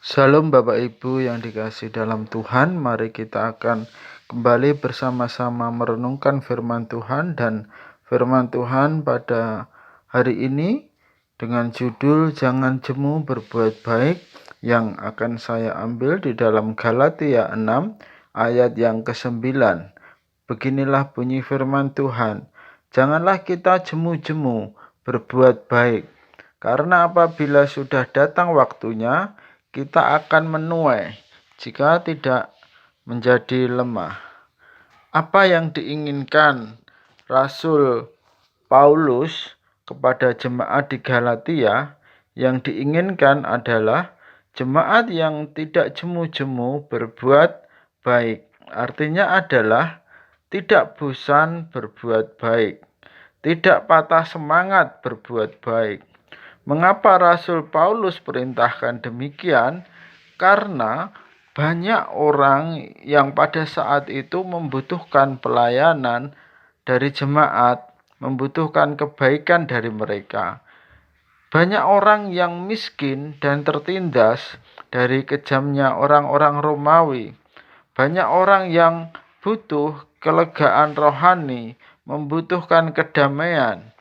Shalom Bapak Ibu yang dikasihi dalam Tuhan, mari kita akan kembali bersama-sama merenungkan firman Tuhan, dan firman Tuhan pada hari ini dengan judul Jangan Jemu Berbuat Baik, yang akan saya ambil di dalam Galatia 6 ayat yang ke-9. Beginilah bunyi firman Tuhan, janganlah kita jemu-jemu berbuat baik, karena apabila sudah datang waktunya, kita akan menuai jika tidak menjadi lemah. Apa yang diinginkan Rasul Paulus kepada jemaat di Galatia? Yang diinginkan adalah jemaat yang tidak jemu-jemu berbuat baik. Artinya adalah tidak bosan berbuat baik, tidak patah semangat berbuat baik. Mengapa Rasul Paulus perintahkan demikian? Karena banyak orang yang pada saat itu membutuhkan pelayanan dari jemaat, membutuhkan kebaikan dari mereka. Banyak orang yang miskin dan tertindas dari kejamnya orang-orang Romawi. Banyak orang yang butuh kelegaan rohani, membutuhkan kedamaian.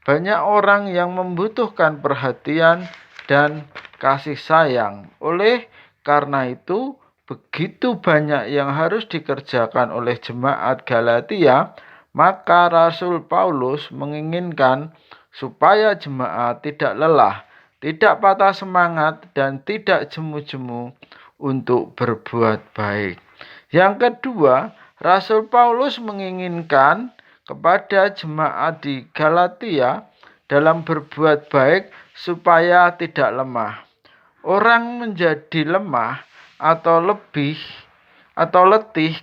Banyak orang yang membutuhkan perhatian dan kasih sayang. Oleh karena itu, begitu banyak yang harus dikerjakan oleh jemaat Galatia, maka Rasul Paulus menginginkan supaya jemaat tidak lelah, tidak patah semangat, dan tidak jemu-jemu untuk berbuat baik. Yang kedua, Rasul Paulus menginginkan kepada jemaat di Galatia dalam berbuat baik supaya tidak lemah. Orang menjadi lemah atau letih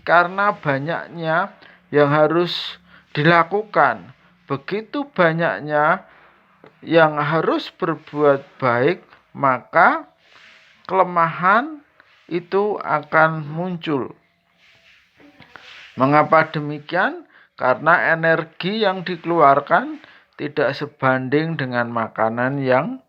karena banyaknya yang harus dilakukan. Begitu banyaknya yang harus berbuat baik, maka kelemahan itu akan muncul. Mengapa demikian? Karena energi yang dikeluarkan tidak sebanding dengan makanan yang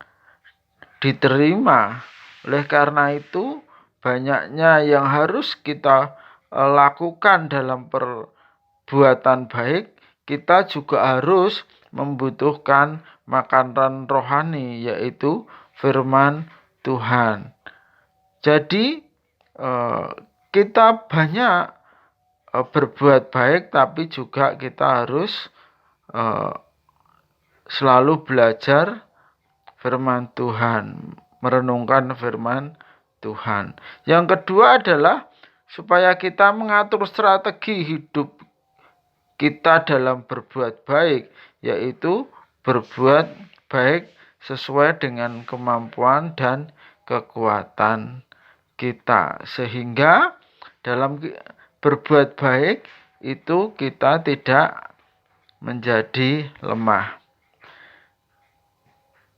diterima. Oleh karena itu, banyaknya yang harus kita lakukan dalam perbuatan baik, kita juga harus membutuhkan makanan rohani, yaitu firman Tuhan. Jadi, kita banyak berbuat baik, tapi juga kita harus selalu belajar firman Tuhan, merenungkan firman Tuhan. Yang kedua adalah supaya kita mengatur strategi hidup kita dalam berbuat baik, yaitu berbuat baik sesuai dengan kemampuan dan kekuatan kita, sehingga dalam berbuat baik itu kita tidak menjadi lemah.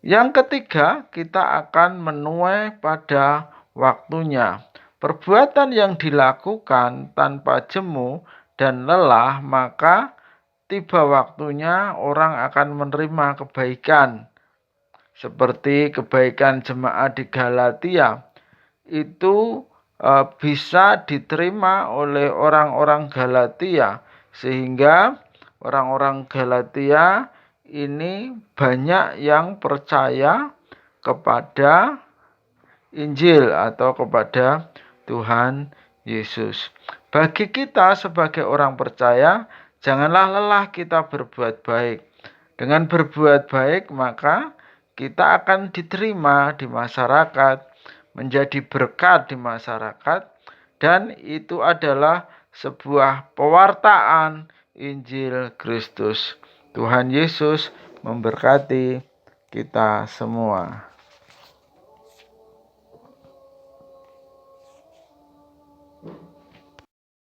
Yang ketiga, kita akan menuai pada waktunya. Perbuatan yang dilakukan tanpa jemu dan lelah, maka tiba waktunya orang akan menerima kebaikan. Seperti kebaikan jemaat di Galatia, itu bisa diterima oleh orang-orang Galatia, sehingga orang-orang Galatia ini banyak yang percaya kepada Injil atau kepada Tuhan Yesus. Bagi kita sebagai orang percaya, janganlah lelah kita berbuat baik. Dengan berbuat baik, maka kita akan diterima di masyarakat, menjadi berkat di masyarakat, dan itu adalah sebuah pewartaan Injil Kristus. Tuhan Yesus memberkati kita semua.